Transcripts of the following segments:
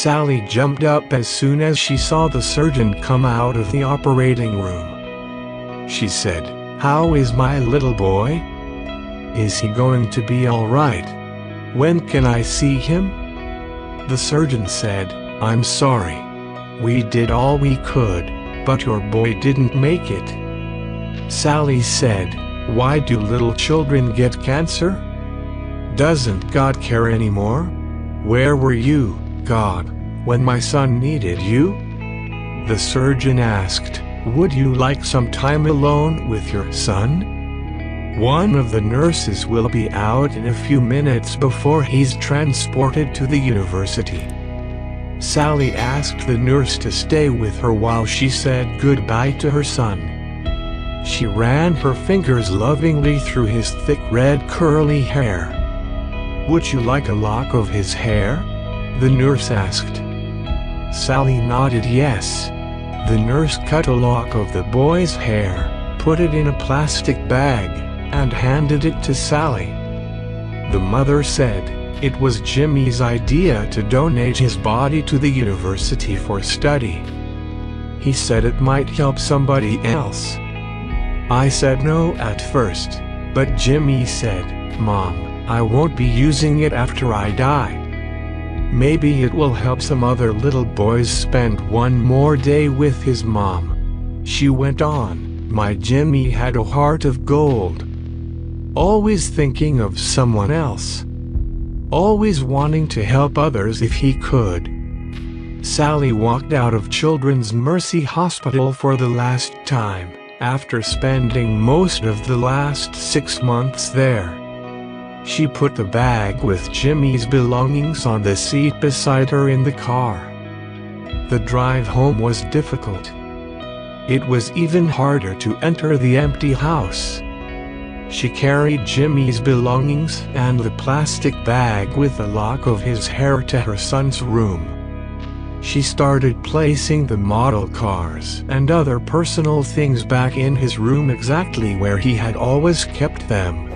Sally jumped up as soon as she saw the surgeon come out of the operating room. She said, "How is my little boy? Is he going to be all right? When can I see him?" The surgeon said, "I'm sorry. We did all we could, but your boy didn't make it." Sally said, "Why do little children get cancer? Doesn't God care anymore? Where were you, God, when my son needed you?" The surgeon asked, "Would you like some time alone with your son? One of the nurses will be out in a few minutes before he's transported to the university." Sally asked the nurse to stay with her while she said goodbye to her son. She ran her fingers lovingly through his thick red curly hair. "Would you like a lock of his hair?" the nurse asked. Sally nodded yes. The nurse cut a lock of the boy's hair, put it in a plastic bag, and handed it to Sally. The mother said it was Jimmy's idea to donate his body to the university for study. He said it might help somebody else. I said no at first, but Jimmy said, "Mom, I won't be using it after I die. Maybe it will help some other little boys spend one more day with his mom." She went on, "My Jimmy had a heart of gold. Always thinking of someone else. Always wanting to help others if he could." Sally walked out of Children's Mercy Hospital for the last time, after spending most of the last 6 months there. She put the bag with Jimmy's belongings on the seat beside her in the car. The drive home was difficult. It was even harder to enter the empty house. She carried Jimmy's belongings and the plastic bag with the lock of his hair to her son's room. She started placing the model cars and other personal things back in his room exactly where he had always kept them.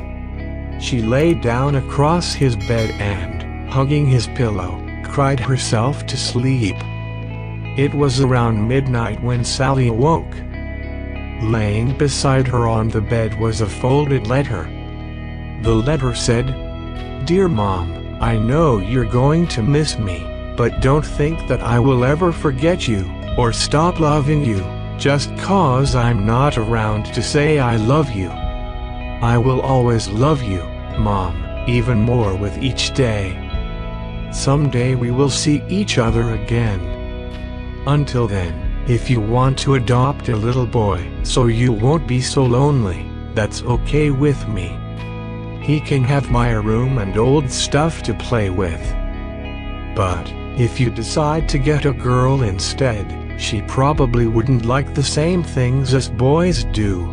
She lay down across his bed and, hugging his pillow, cried herself to sleep. It was around midnight when Sally awoke. Laying beside her on the bed was a folded letter. The letter said, "Dear Mom, I know you're going to miss me, but don't think that I will ever forget you, or stop loving you, just 'cause I'm not around to say I love you. I will always love you, Mom, even more with each day. Someday we will see each other again. Until then, if you want to adopt a little boy so you won't be so lonely, that's okay with me. He can have my room and old stuff to play with. But if you decide to get a girl instead, she probably wouldn't like the same things as boys do.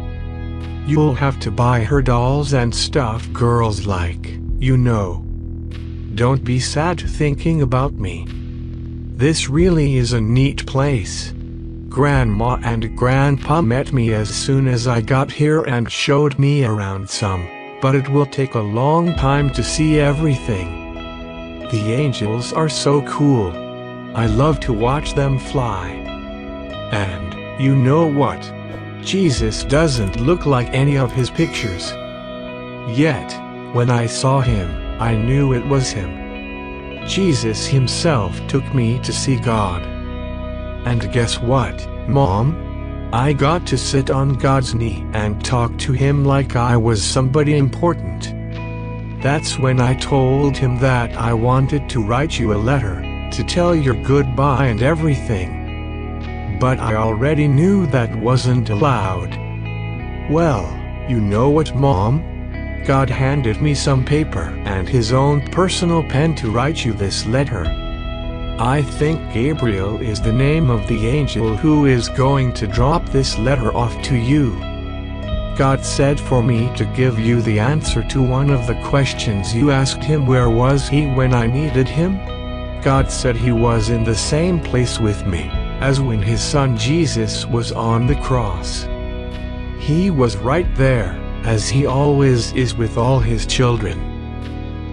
You'll have to buy her dolls and stuff girls like, you know. Don't be sad thinking about me. This really is a neat place. Grandma and Grandpa met me as soon as I got here and showed me around some, but it will take a long time to see everything. The angels are so cool. I love to watch them fly. And, you know what? Jesus doesn't look like any of his pictures. Yet, when I saw him, I knew it was him. Jesus himself took me to see God. And guess what, Mom? I got to sit on God's knee and talk to him like I was somebody important. That's when I told him that I wanted to write you a letter, to tell you goodbye and everything. But I already knew that wasn't allowed. Well, you know what, Mom? God handed me some paper and his own personal pen to write you this letter. I think Gabriel is the name of the angel who is going to drop this letter off to you. God said for me to give you the answer to one of the questions you asked him. Where was he when I needed him? God said he was in the same place with me as when his son Jesus was on the cross. He was right there, as he always is with all his children.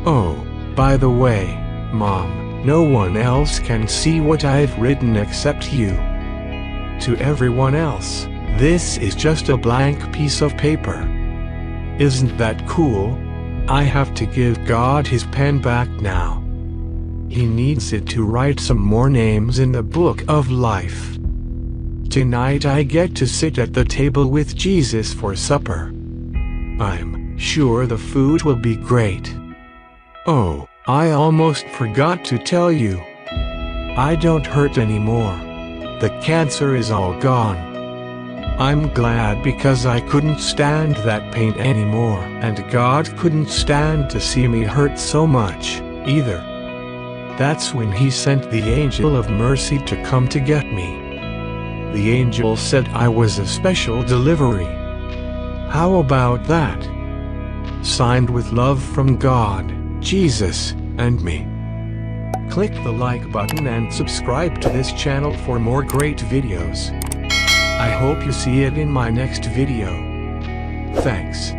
Oh, by the way, Mom, No one else can see what I've written except you. To everyone else, this is just a blank piece of paper. Isn't that cool? I have to give God his pen back now. He needs it to write some more names in the book of life. Tonight I get to sit at the table with Jesus for supper. I'm sure the food will be great. Oh, I almost forgot to tell you. I don't hurt anymore. The cancer is all gone. I'm glad because I couldn't stand that pain anymore, and God couldn't stand to see me hurt so much, either. That's when he sent the angel of mercy to come to get me. The angel said I was a special delivery. How about that? Signed with love from God, Jesus, and me. Click the like button and subscribe to this channel for more great videos. I hope you see it in my next video. Thanks.